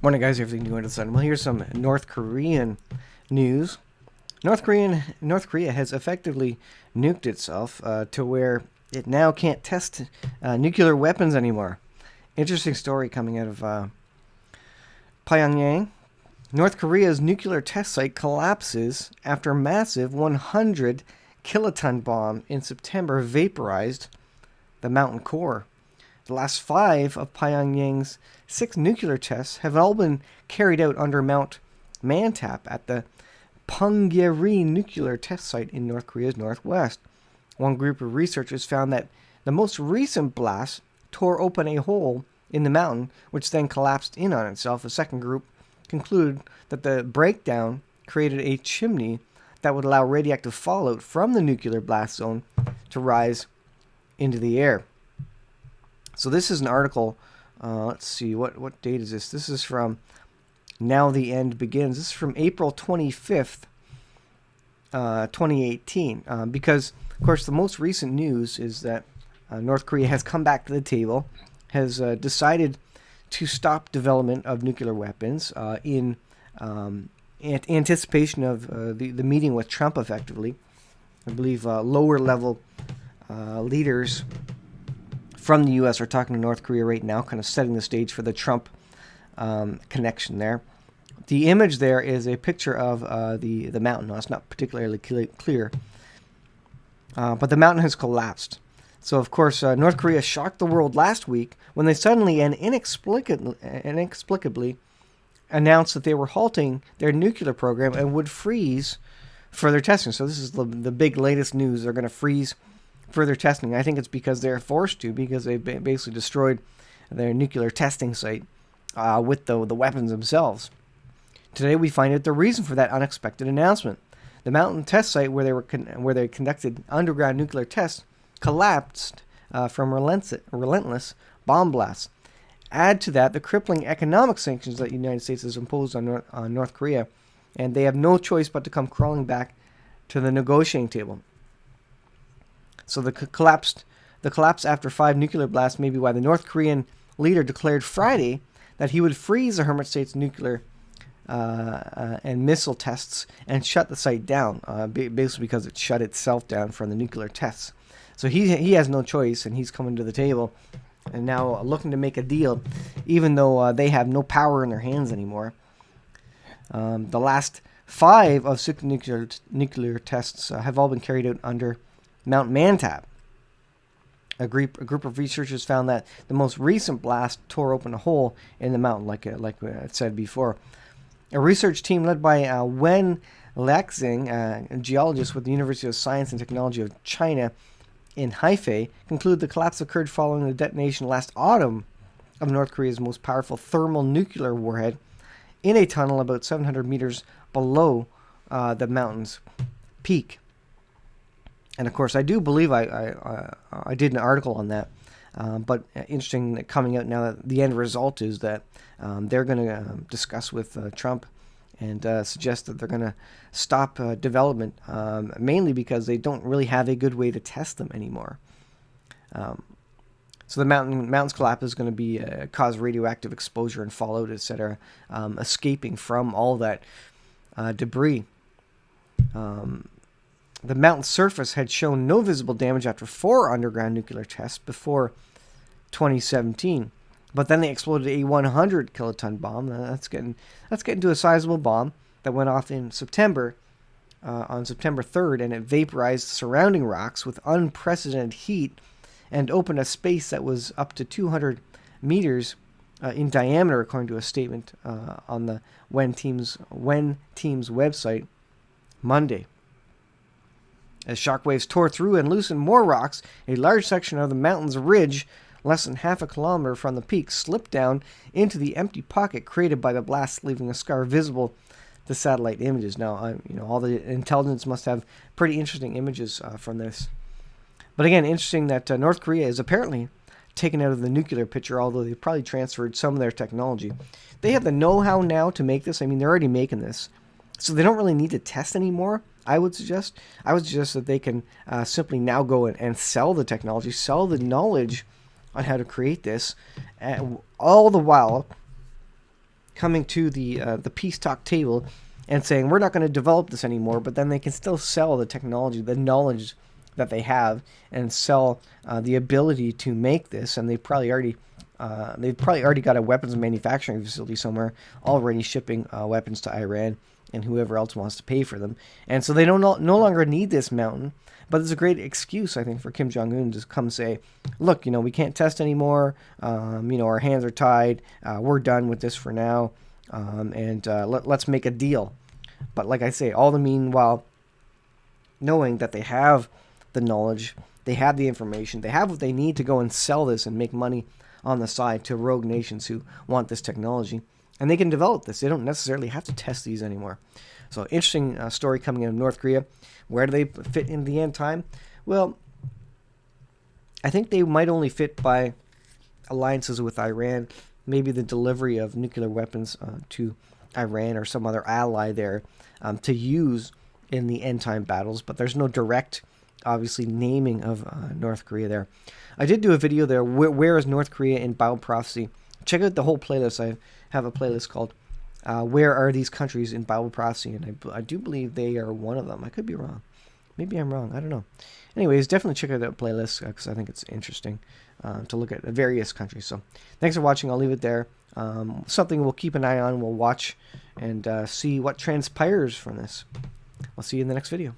Morning, guys. Everything new under the sun. Well, here's some North Korean news. North Korea has effectively nuked itself to where it now can't test nuclear weapons anymore. Interesting story coming out of Pyongyang. North Korea's nuclear test site collapses after a massive 100 kiloton bomb in September vaporized the mountain core. The last 5 of Pyongyang's 6 nuclear tests have all been carried out under Mount Mantap at the Punggye-ri nuclear test site in North Korea's northwest. One group of researchers found that the most recent blast tore open a hole in the mountain, which then collapsed in on itself. A second group concluded that the breakdown created a chimney that would allow radioactive fallout from the nuclear blast zone to rise into the air. So this is an article, let's see, what date is this? This is from Now the End Begins. This is from April 25th, 2018. Because, of course, the most recent news is that North Korea has come back to the table, has decided to stop development of nuclear weapons in anticipation of the meeting with Trump, effectively. I believe lower-level leaders from the U.S. are talking to North Korea right now, kind of setting the stage for the Trump connection there. The image there is a picture of the mountain. Now, it's not particularly clear, but the mountain has collapsed. So, of course, North Korea shocked the world last week when they suddenly and inexplicably announced that they were halting their nuclear program and would freeze further testing. So this is the big latest news. They're going to freeze further testing. I think it's because they're forced to, because they basically destroyed their nuclear testing site with the weapons themselves. Today we find out the reason for that unexpected announcement. The mountain test site where they conducted underground nuclear tests collapsed from relentless bomb blasts. Add to that the crippling economic sanctions that the United States has imposed on North Korea, and they have no choice but to come crawling back to the negotiating table. So the collapse after 5 nuclear blasts may be why the North Korean leader declared Friday that he would freeze the Hermit State's nuclear and missile tests and shut the site down, basically because it shut itself down from the nuclear tests. So he has no choice, and he's coming to the table and now looking to make a deal, even though they have no power in their hands anymore. The last 5 of 6 nuclear tests have all been carried out under Mount Mantap. A group of researchers found that the most recent blast tore open a hole in the mountain, like I said before. A research team led by Wen Lexing, a geologist with the University of Science and Technology of China in Hefei, concluded the collapse occurred following the detonation last autumn of North Korea's most powerful thermal nuclear warhead in a tunnel about 700 meters below the mountain's peak. And of course, I do believe I did an article on that. But interesting that coming out now that the end result is that they're going to discuss with Trump and suggest that they're going to stop development, mainly because they don't really have a good way to test them anymore. So the mountain's collapse is going to be cause radioactive exposure and fallout, etc., escaping from all that debris. The mountain's surface had shown no visible damage after 4 underground nuclear tests before 2017, but then they exploded a 100 kiloton bomb. That's getting to a sizable bomb that went off in September, on September 3rd, and it vaporized surrounding rocks with unprecedented heat and opened a space that was up to 200 meters in diameter, according to a statement on the Wen Team's website Monday. As shockwaves tore through and loosened more rocks, a large section of the mountain's ridge, less than half a kilometer from the peak, slipped down into the empty pocket created by the blast, leaving a scar visible to satellite images. Now, all the intelligence must have pretty interesting images from this. But again, interesting that North Korea is apparently taken out of the nuclear picture, although they probably transferred some of their technology. They have the know-how now to make this. I mean, they're already making this, so they don't really need to test anymore. I would suggest that they can simply now go and sell the technology, sell the knowledge on how to create this, all the while coming to the peace talk table and saying we're not going to develop this anymore, but then they can still sell the technology, the knowledge that they have, and sell the ability to make this. And they've probably already got a weapons manufacturing facility somewhere already shipping weapons to Iran and whoever else wants to pay for them. And so they no longer need this mountain. But it's a great excuse, I think, for Kim Jong-un to come say, look, we can't test anymore. Our hands are tied. We're done with this for now. Let's make a deal. But like I say, all the meanwhile, knowing that they have the knowledge, they have the information, they have what they need to go and sell this and make money on the side to rogue nations who want this technology. And they can develop this. They don't necessarily have to test these anymore. So interesting story coming out of North Korea. Where do they fit in the end time? Well, I think they might only fit by alliances with Iran, maybe the delivery of nuclear weapons to Iran or some other ally there to use in the end time battles. But there's no direct, obviously, naming of North Korea there. I did do a video there, where is North Korea in Bible prophecy? Check out the whole playlist. I have a playlist called where are these countries in Bible prophecy? And I do believe they are one of them. I could be wrong. Maybe I'm wrong. I don't know. Anyways, definitely check out that playlist because I think it's interesting to look at various countries. So thanks for watching. I'll leave it there. Something we'll keep an eye on. We'll watch and see what transpires from this. I'll see you in the next video.